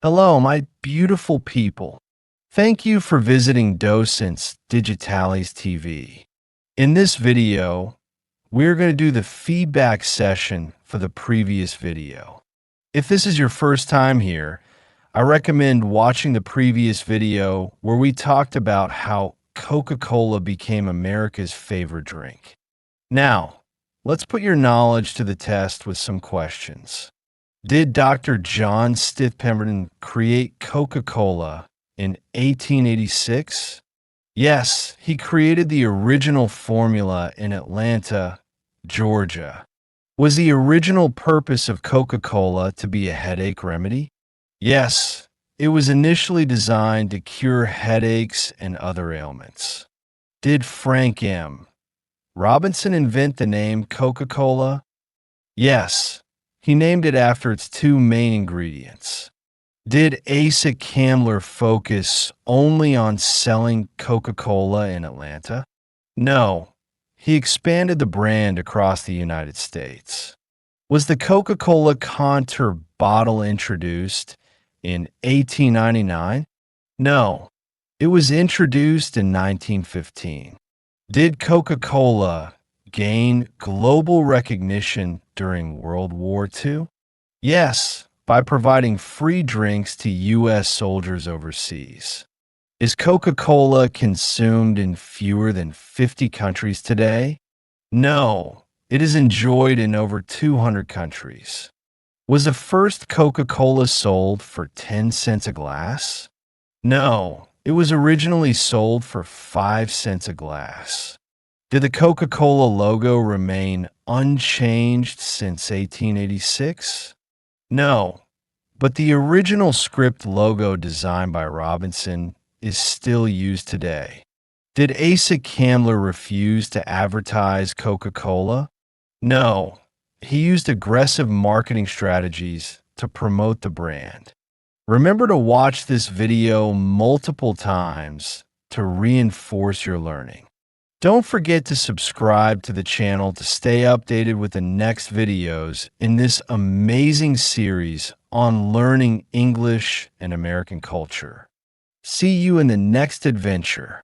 Hello, my beautiful people. Thank you for visiting Docentes DigitalesTV. In this video, we're going to do the feedback session for the previous video. If this is your first time here, I recommend watching the previous video where we talked about how Coca-Cola became America's favorite drink. Now, let's put your knowledge to the test with some questions. Did Dr. John Stith Pemberton create Coca-Cola in 1886? Yes, he created the original formula in Atlanta, Georgia. Was the original purpose of Coca-Cola to be a headache remedy? Yes, it was initially designed to cure headaches and other ailments. Did Frank M. Robinson invent the name Coca-Cola? Yes. He named it after its two main ingredients. Did Asa Candler focus only on selling Coca-Cola in Atlanta? No, he expanded the brand across the United States. Was the Coca-Cola Contour bottle introduced in 1899? No, it was introduced in 1915. Did Coca-Cola gain global recognition during World War II? Yes, by providing free drinks to U.S. soldiers overseas. Is Coca-Cola consumed in fewer than 50 countries today? No, it is enjoyed in over 200 countries. Was the first Coca-Cola sold for 10 cents a glass? No, it was originally sold for 5 cents a glass. Did the Coca-Cola logo remain unchanged since 1886? No, but the original script logo designed by Robinson is still used today. Did Asa Candler refuse to advertise Coca-Cola? No, he used aggressive marketing strategies to promote the brand. Remember to watch this video multiple times to reinforce your learning. Don't forget to subscribe to the channel to stay updated with the next videos in this amazing series on learning English and American culture. See you in the next adventure.